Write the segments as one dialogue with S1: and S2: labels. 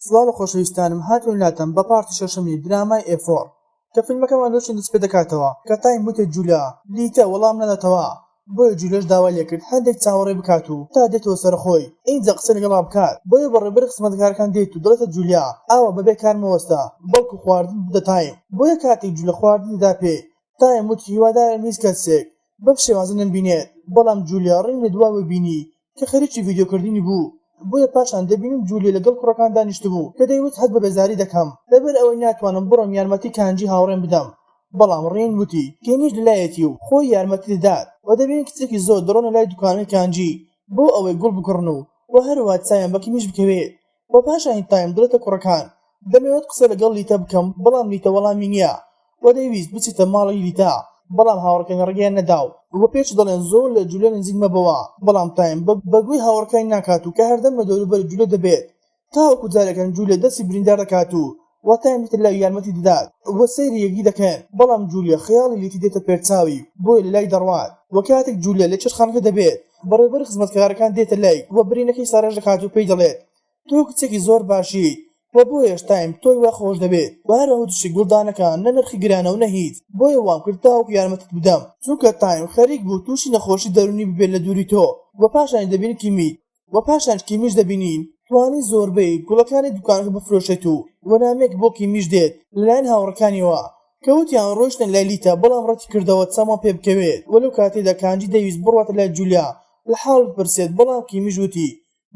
S1: سڵاو خۆشەویستانم هاتوون لاتەم بە پارتی شەشەمی درامای ئێفۆر کە فیلمەکەمان لۆشی دەست پێ دەکاتەوە کە تایم وتە جوولیا لیتە وەڵام نەداتەوە بۆیە جوولەش داوا لێ کرد هەندێک چاوەڕێ بکات و تا دێتەوە سەرخۆی ئینجا قسە لەگەڵا بکات بۆیە بەڕێبەر خزمەتکارەکان دێت و دڵێتە جوولیا ئاوا بەبێ کار مەوەستا بەڵکو خواردن بدە تایم بۆیە کاتێک جوولە خواردن دا پێ تایم وتی هیوادارم هیچ کەسێک بەم شێوازە نەمبینێت بەڵام جوولیا ڕێنی لە دواوە بینی کە خەریکی ڤیدیۆکردنی بوو بۆیە پاشان دەبینیم جوولی لەگەڵ کوڕەکان دانیشتبوو کە دەیوت هەست بە بێزاری دەکەم لەبەر ئەوەی ناتوانم بڕۆم یارمەتی کانجی هاوڕێم بدەم بەڵام ڕێن وتی کێمیش لەلایەتی و خۆی یارمەتی دەدات و دەبین کچێکی زۆر دڕۆنە لای دوکانەکەی کانجی بۆ ئەوەی گوڵ بکڕن و هەروە چایان بە کیمیش بکەوێت و پاشان تایم دڵێتە کوڕەکان دەمەوێت قسە لەگەڵ لیتە بکەم بەڵام لیتە وەڵامی نییە و دەیویست بچیتە ماڵی لیتا بەڵام هاوڕەکەی ڕێگەیان نەداو وە پێش دەڵێن زۆر لە جوولە نزیک مەبەوە بەڵام تایم بەگوێی هاوڕەکەی ناکات و کە هەردەم لە دەوروبەر جوولە دەبێت تاوەکو جارێکەن جوولە دەستی بریندار دەکات و تایم تر لای یارمەتی دەدات وە سەیری یەکدی دەکەن بەڵام جوولیا خەیاڵی لیتی دێتە پێرچاوی بۆیە لە لای دەڕوات وە کاتێک جوولە لە چێشتخانەکە دەبێت بەڕێوەبەر خزمەتکارەکان دێتە لای وە برینەکەی ساڕێژ دەکات و پێی دەڵێت تۆ کچێکی زۆر باشیت وە بۆیەش تایم تۆی وا خۆش دەبێت و هەروەها تووشی گوڵدانەکان نە نرخی گرانە و نە هیچ بۆیە وام کرد تاوەکو یارمەتت بدەم چونکە تایم خەریک بوو تووشی نەخۆشی دەرونی ببێت لە دووری تۆ وە پاشان دەبین کیمی وە پاشان کیمیش دەبینین توانی زۆربەی گوڵەکانی دوکانەکە بفرۆشێت و وەنامێک بۆ کیمیش دێت لەلایەن هاوڕەکانیەوە کەوتیان ڕۆشتن لای لیتە بەڵام ڕەتی کردەوە چامان پێ بکەوێت وەلەو کاتێدا کانجی دەویست بڕواتە لای جوولیا لە حاڵ بپرسێت بەڵام کیمیش وتی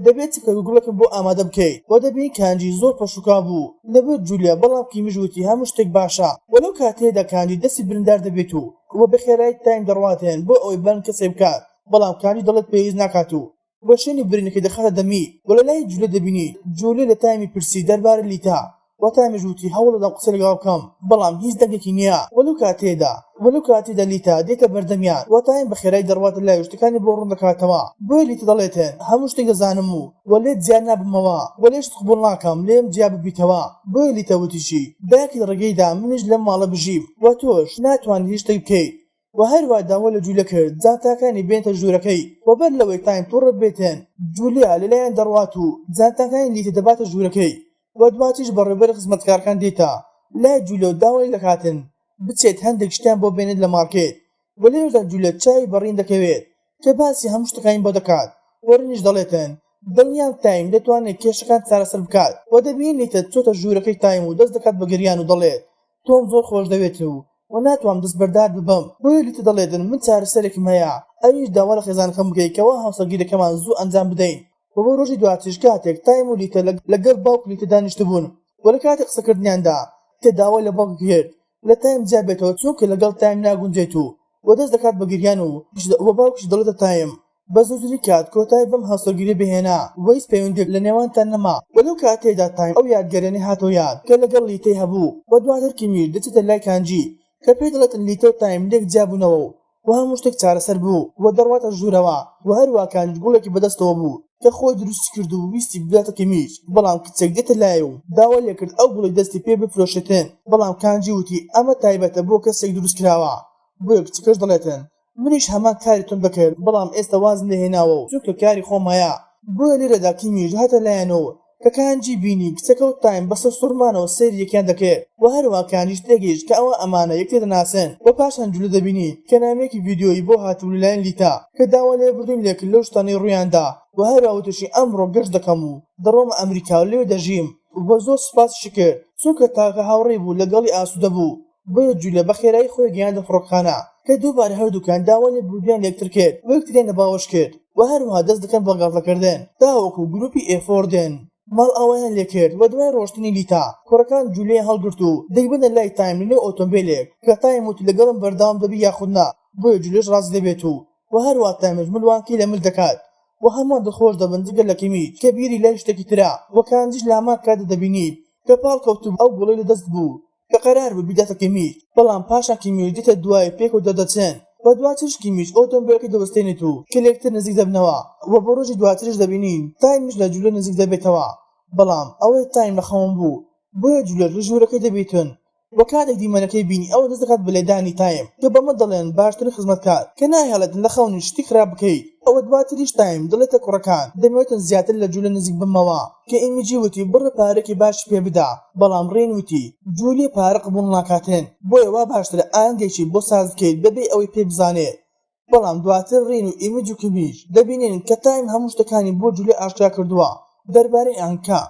S1: دەبێت چکە گوڵەکەم بۆ ئامادە بکەیت و دەبین کانجی زۆر پەشوکا بوو لەبەر جوولیا بەڵام کیمیش وتی هەموو شتێک باشە وەلەو کاتێدا کانجی دەستی بریندار دەبێت و وە بەخێرایی تایم دەڕواتێن بۆ ئەوەی بەرن کەسێ بکات بەڵام کانجی دەڵێت پێویست ناکات و بە شوێنی برینەکەی دەخاتە دەمی وە لە لای جوولە دەبینی جوولە لە تایمی پرسی دەربارەی لیتا و تایمیش وتی هەوڵ دەدەم قسە لەگەڵ بکەم بەڵام هیچ دەنگێکی نییە وەلەو کاتێدا لیتا دێتە بەردەمیان و تایم بەخێرایی دەڕواتە لای شتەکانی بۆ ڕوون دەکاتەوە بۆیە لیتە دەڵێتێن هەموو شتێک دەزانم و وە لێت جیان نابمەوە وە لێش قبوڵ ناکەم لێم جیا ببیتەوە بۆیە لیتە وتیشی باکی ڕێگەیدا منیش لەم ماڵە بژیم و تۆش ناتوانیت هیچ شتێک بکەیت و هەروە داوا لە جوولە کرد جانتاکانی بێنتە ژوورەکەی و بەر لەوەی تایم تووڕە بێتێن جوولیا لەلایەن دەڕوات و جانتاکانی لیتە دەباتە ژوورەکەی و دواتیش بەڕێوەبەر خزمەتکارەکان دێتە لای جوولە و داوای دەکاتن بچێت هەندێک شتیان بۆ بێنێت لە مارکێت و لێرەدا جوولە چاوی بەڕین دەکەوێت کە باسی هەموو شتەکانی بۆ دەکات وەرنیش دەڵێتن دڵنیام تایم دەتوانێت کێشەکان چارەسەر بکات و دەبین لیتە چۆتە ژوورەکەی تایم و دەست دەکات بە گریان و دەڵێت تۆم زۆر خۆش دەوێت و ناتوانم دەست بەردار ببەم بۆیە لیتە دەڵێتن من چارەسەرێکم هەیە ئەویش داوا لە خێزانەکەم بکەیتەوە هاوسەرگیریەکەمان زوو ئەنجام بدەین و بۆ ڕۆژی دواتیش کاتێک تایم و لیتە لەگەڵ باوک لیتە دانیشتبوون و لە کاتێک قسەکردنیاندا کە داوای لە باوک کرد لە تایم جابێتەوە چونکە لەگەڵ تایم ناگونجێت و دەست دەکات بە گریان و باوکیش دەڵێتە تایم بە زووتری کات کۆتایی بەم هاوسەرگیری بهێنا وەیس پەیوەندێک لە نێوانتان نەما وەلەو کاتێدا تایم ئەو یادگەرێنی هاتۆ یاد کە لەگەڵ لیتەی هەبوو و دواتر کیمیش دەچێتە لای کانجی کە پێی دەڵێتن لیتە و تایم لێک جابوونەوە و هەموو شتێک چارەسەر بوو و دەڕواتە ژوورەوە و هەروە کانج گوڵێکی بەدەستەوە بوو کە خۆی دروستی کرد و ویستی بداتە کیمیش بەڵام کچێک دێتە لای و داوا لێ کرد ئەو گوڵی دەستی پێ بفرۆشێتن بەڵام کانجی وتی ئەمە تایبەتە بۆ کەسێک دروست کراوە بۆیە کچەکەش دەڵێتن منیش هەمان کاری تۆم دەکرد بەڵام ئێستا وازم لێهێناوە و چونکە کاری خۆم هەیە بۆیە لێرەدا کیمیش هاتە لایەنەوە کە کانجی بینی کچەکە و تایم بەسەر سوورمانەوە سەیری یەکیان دەکرد و هەروە کانجیش تێگەیشت کە ئەوە ئەمانە یەکتر دەناسن و پاشان جوولە دەبینی کە نامەیەکی ڤیدیۆیی بۆ هاتوو لەلایەن لیتا کە داوا لێبوردووی لێکرد لەو شتانەی ڕوویاندا و هەروە وتشی ئەمڕۆ گەشت دەکەم و دەڕۆمە ئەمریکا و لێوێ دەژیم و زۆر سوپاسیشی کرد چونکە تاکە هاوڕێی بوو لەگەڵی ئاسوودە بوو بۆیە جوولە بەخێرایی خۆی گەیاندە فڕۆکخانە کە دووبارە هەردووکان داوا لێبوردوویان لێکتر کرد و یەکتریان لەباوەش کرد و هەروەها دەست دەکەن بە گاڵتەکردن تاوەکو گروپی ئێفۆر دێن ماڵ ئەوەیان لێ کرد و دوای ڕۆشتنی لیتا کوڕەکان جوولەیە هەڵگرت و دەیبنە لای تایم لەنێو ئۆتۆمبیلێک کە تایم وتی لەگەڵم بەردەوام دەبی یاخودنا بۆیە جوولەش ڕازی دەبێت و هەروە تایمش ملوانکەی لە مل دەکات و هەمووان دڵخۆش دەبن جگە لە کیمیش کە بیری لای شتێکی ترا و کانجیش لامان کاتە دەبینیت کە پاڵ کەوتوب ئەو گوڵەی لەدەست بوو کە قەرار بوو بیداتە کیمیش بەڵام پاشان کیمیش دیتە دوای پێک و دەدەچێن و دواترش کیمیش ئۆتۆمبیلەکەی دەوەستێنێت و کلێکتر نزیک دەبنەوە و بۆ ڕۆژی دواترش دەبینین تایمش لە جوولە نزیک دەبێتەوە بەڵام ئەوەی تایم لە خەوم بوو بۆیە جوولە لە ژوورەکەی دەبێتن وە کاتێک دیمەنەکەی بینی ئەوە دەست دەکات بەلێدانی تایم کە بەمە دەڵێن باشترین خزمەتکار کە ناهێڵێت لە خەونی شتی خراپ بکەیت. ئەوە دواتریش تایم دەڵێتە کوڕەکان دەمەوێتن زیاتر لە جوولە نزیک بمەوە کە ئیمیجی وتی بڕە پارێکی باشی پێ بدا، بەڵام ڕێن وتی جوولی پارە قبوڵ ناکاتێن، بۆیە وا باشترە ئاهەنگێکی بۆ ساز بکەیت بەبێ ئەوەی پێ بزانێت. بەڵام دواتر ڕین و ئیمیج و کمیش دەبینێن کە تایم هەموو شتەکانی بۆ جوولێ ئاشکرا کردووە دەربارەی ئەنکا.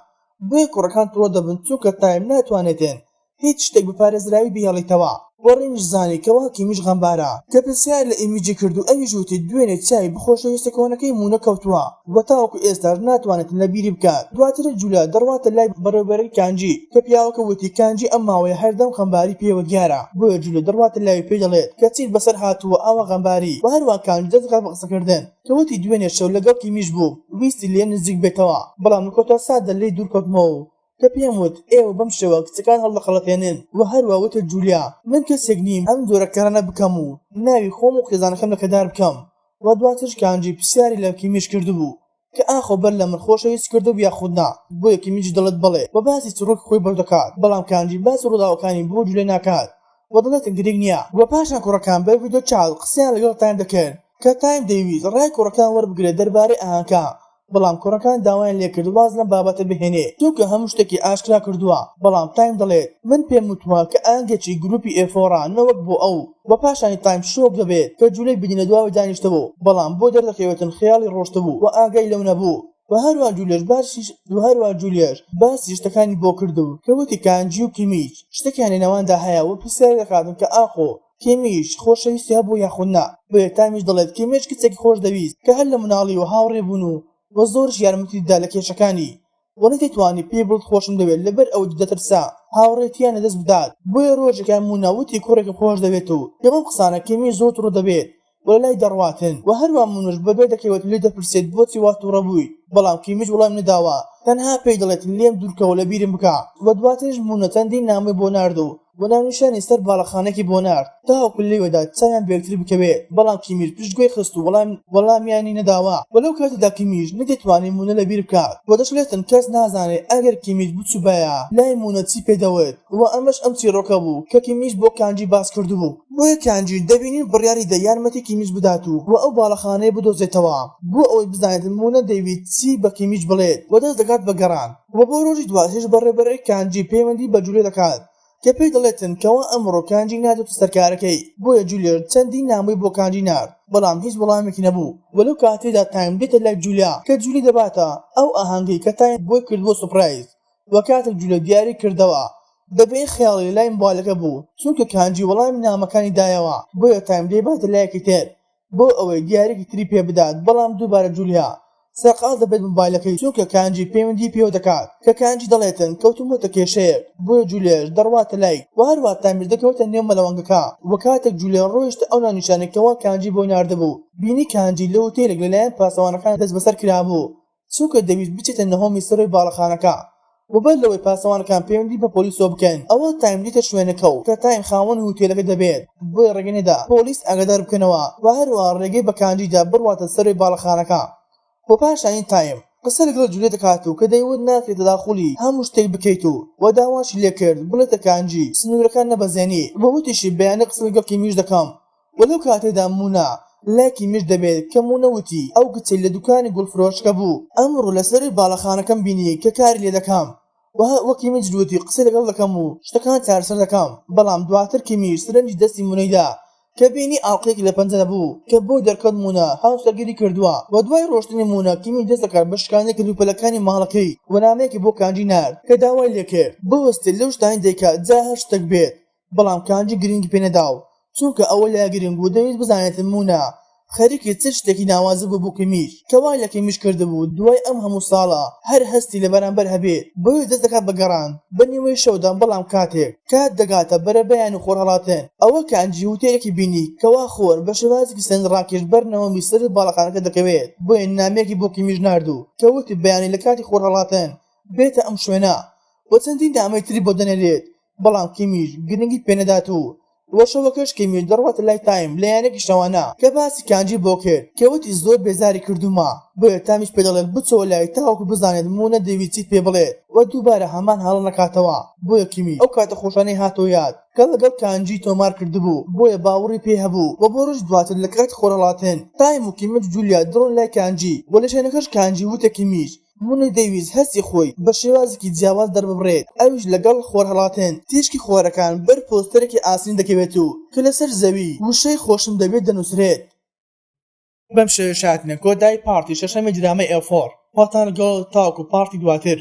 S1: بۆیە کوڕەکان تۆ دەبن چونکە تایم ناتوانێتن هیچ شتێک بپارێزراوی بهێڵیتەوە. وەڕێنش زانی کەوا کیمیش غەمبارە کە پرسیار لە ئیمیجی کرد و ئەویش وتی دوێنێ چای بخۆشەویستە کۆنەکەی مونە کەوتووە و تاوەکو ئێستاش ناتوانێت لە بیری بکات. دواتر جوولە دەڕواتە لای بەڕێوەبەری کانجی کە پیاوەکە وتی کانجی ئەم ماوەیە هەردەم غەمباری پێوە دیارە. بۆیە جوولە دەڕواتە لای پێ دەڵێت کە چیت بەسەر هاتووە ئاوە غەمباری و هەروە کانجی دەستگات بە قسەکردن کە وتی دوێنێ شەو لەگەڵ کیمیش بوو ویستی لێم نزیک بێتەوە، بەڵام کۆتا سادە لێی دوورکەوتمەوە کە پێم وت ئێوە بەم شێوە کچەکان هەڵدەخەڵەتێنن و هەروە وتە جوولیا من کەسێک نیم ئەم جۆرە کارانە بکەم و ناوی خۆم و خێزانەکەم لەکەدار بکەم. و دواترش کانجی پرسیاری لە کیمیش کردبوو کە ئاخۆ بەر لە من خۆشەویست کردو یاخودنا، بۆیە کیمیش دەڵێت بڵێ و باسی چڕۆک خۆی بەردەکات، بەڵام کانجی باسی ڕووداوەکانی بۆ جوولێ ناکات و دەڵێت گرنگ نییە. و پاشان کوڕەکان بە ڤیدیۆ چاڵ قسەیان لەگەڵ تایم دەکرد کە تایم دەیویست ڕای کوڕەکان وەربگرێت دەربارەی ئاهەنگا، بەڵام کوڕەکان داوایان لێکرد واز لەم بابەتە بهێنێ چونکە هەموو شتێکی ئاشکرا کردووە. بەڵام تایم دەڵێت من پێم وتووە کە ئاهەنگێکی گروپی ئێفۆرا نەوەک بۆ ئەو بە پاشانی تایم شۆک دەبێت کە جوولەی بینە دواوی دانیشتەبوو، بەڵام بۆ دەردەکەوێتن خەیاڵی ڕۆشتەبوو و ئاگای لەو نەبوو. و هەروە جولیەش باسی شتەکانی بۆ کردبوو کە وتی کانجی و کیمیش شتێکیان نێواندا هەیە و پرسیاری دەکاتن کە ئاخۆ کیمیش خۆشەویستی هەبوو یاخودنا. بۆیە تامیش دەڵێت کیمیش کچێکی خۆش دەویست کە هەر لە مناڵی و هاوڕێ بوون و زۆرش یارمەتیدا لە کێشەکانی و نەتیتوانی پێ بڵت خۆشم دەوێت لەبەر ئەو دەترسا هاوڕێتیانە دەست بدات. بۆیە ڕۆژێکان موناوتی کوڕێکی خۆش دەوێت و کە بەم قسانە کیمیش زۆر ڕوو دەبێت و لای دەڕواتن و هەروە منوش بەبێ دەکەوێت لێ دەپرسێت بۆچی وا تووڕە بووی، بەڵام کیمیش وەڵام نەداوە، تەنها پێی دەڵێت لێم دوورکەوە لە بیرم بکە. و دواترش مونە چەندین نامەی بۆ ناردو و ناونیشانی سەر باڵەخانێکی بۆ نارد تاوەکو لێوەدا چاویان بێکتر بکەوێت، بەڵام کیمیش پشتگوێی خست و وەڵامیانی نەداوە. وەلەو کاتێکدا کیمیش نەدەتوانێت مونە لە بیر بکات و دەشڵێتن کەس نازانێت ئەگەر کیمیش بچووبایە لای مونە چی پێدەوت و ئەمەش ئەم چیرۆکە بوو کە کیمیش بۆ کانجی باس کردبوو. بۆیە کانجی دەبینین بڕیاری دە یارمەتی کیمیش بدات و ئەو باڵەخانەیە بدۆزێتەوە بۆ ئەوەی بزانێت مونە دەیوێت چی بە کیمیش بڵێت و دەست دەکات بە گەڕان. و بۆ ڕۆژی دواترش بەڕێبەرەی کانجی پەیوەندی بە جوولێ دەکات کە پێی دەڵێتن کەوا ئەمڕۆ کانجی نادێتە سەرکارەکەی. بۆیە جوولێر چەندین نامەی بۆ کانجی نارد، بەڵام هیچ وەڵامێکی نەبوو. وەلەو کاتێدا تایم دێتە لای جوولیا کە جوولی دەباتە ئەو ئاهەنگەی کە تایم بۆی کردبووە سوپرایز و کاتێک جوولە دیاری کردەوە دەبێ خەیاڵی لای مۆبایلەکە بوو چونکە کانجی وەڵامی نامەکانی دایەوە. بۆیە تایم دەباتە لایەکی تر بۆ ئەوەی دیارێکی تری پێ بدات، بەڵام دووبارە جوولیا سەرقاڵ دەبێت مۆبایلەکەی چونکە کانجی پەیوەندی پێوە دەکات کە کانجی دەڵێتن کەوتمەوەتە کێشەیەک. بۆیە جوولێش دەڕواتە لای و هەروە تامیش دەکەوتە نێو مەلەوەنگەکە و کاتێک جوولێ ڕۆیشتە ئەو ناونیشانێکەوە کانجی بۆی ناردەبوو بینی کانجی لە هۆتێلێک لەلایەن پاسەوانەکان دەست بەسەر کرابوو چونکە دەویست بچێتە نەهۆمی سەرۆی باڵەخانەکە و بەر لەوەی پاسەوانەکان پەیوەندی بە پۆلیسۆ بکەن ئەوە تایم دیتە شوێنەکە و کە تایم خاوەن هۆتێلەکە دەبێت بۆیە ڕێگەنێدا پۆلیس ئاگادار بکەنەوە و هەروە ڕێگەی بە کانجیدا بڕواتە سەرۆی باڵەخانەکە. و پاشانی تایم قسە لەگەڵ جوولێ دەکات و کە دەیوت ناکرێتە داخوڵی هەموو شتێک بکەیت و داواشی لێ کرد بڵێتە کانجی سنوورەکان نەبەزێنی بە وتیشی بەیانە قسە لەگەڵ کیمیش دەکەم. وەلەو کاتێدا مونە لای کیمیش دەبێت کە مونە وتی ئەو کچەی لە دوکانی گوڵفرۆشکە بوو ئەمڕۆ لەسەری باڵەخانەکەم بینی کە کاری لێ دەکەم وە کیمیش وتی قسەی لەگەڵ دەکەم و شتەکان چارەسەر دەکەم. بەڵام دواتر کیمیش سرنجی دەستی مونەیدا کە بینی ئاڵقەیەکی لە پەنجە بوو کە بۆ دەرکەوت مونە هاوسەرگیری کردووە و دوای ڕۆشتنی مونە کیمی دەست دەکات بە شکاندنی کەلوپەلەکانی ماڵەکەی و نامەیەکی بۆ کانجی نارد کە داوای لێ کرد بوەستێت لەو شتانی دەیکات جا هەر شتێک بێت، بەڵام کانجی گرنگی پێ نەداو چونکە ئەوە لا گرنگ و دەویست بزانێت مونە خەریکی چ شتێکی ناوازە بوو بۆ کیمیش کەوای لە کیمیش کردبوو دوای ئەم هەموو ساڵە هەر هەستی لە بەرامبەر هەبێت. بۆیە دەست دەکات بە گەڕان بە نیوەی شەودا، بەڵام کات دەگاتە بەرەبەیان و خۆرهەڵاتن ئەوە کانجی هۆتێلێکی بینی کەوا خۆر بە شێوازێکی سەرنجڕاکێش بەرنەوە میسەر باڵەخانەکە دەکەوێت. بۆیە نامەیەکی بۆ کیمیش ناردوو کە وتی بەیانی لە کاتی خۆرهەڵاتن بێتە ئەم شوێنە و چەندین نامەی تری بۆ دەنێرێت، بەڵام کیمیش گرنگی پێ نەدات و وەشەوەکەش کەمی دەڕواتە لای تایم لایەنێکی شەوانە کە باسی کانجی بۆ کرد کەوتی زۆر بێزاری کردومە بۆیە تامیش پێدەڵێت بچۆ لای تاوەکو بزانێت مونە دەوی چیت پێ بڵێت و دووبارە هەمان هەڵە نەکاتەوە بۆیە کیمی ئەو کاتە خۆشانەی هاتۆ یاد کە لەگەڵ کانجی تۆمار کردبوو بۆیە باوەڕی پێ هەبوو و بۆ ڕۆژ دواتر لە کات خۆرهڵاتن تایم و کیمت جولیا دڕۆن لای کانجی بۆ لە شوێنەکەش کانجی وتە کیمیش مونی دەیویست هەستی خۆی بە شێوازێکی جیاواز دەرببڕێت ئەویش لەگەڵ خۆرهەڵاتن تیشکی خۆرەکان بەر پۆستەرێکی ئاسین دەکەوێت و کە لەسەر زەوی وشەی خۆشم دەبێت دەنووسرێت بەم شێوە شاتنە کۆدای پارتی شەشەمی درامەی ئێفۆر خواتان لەگەڵ تاوەکو پارتی دواتر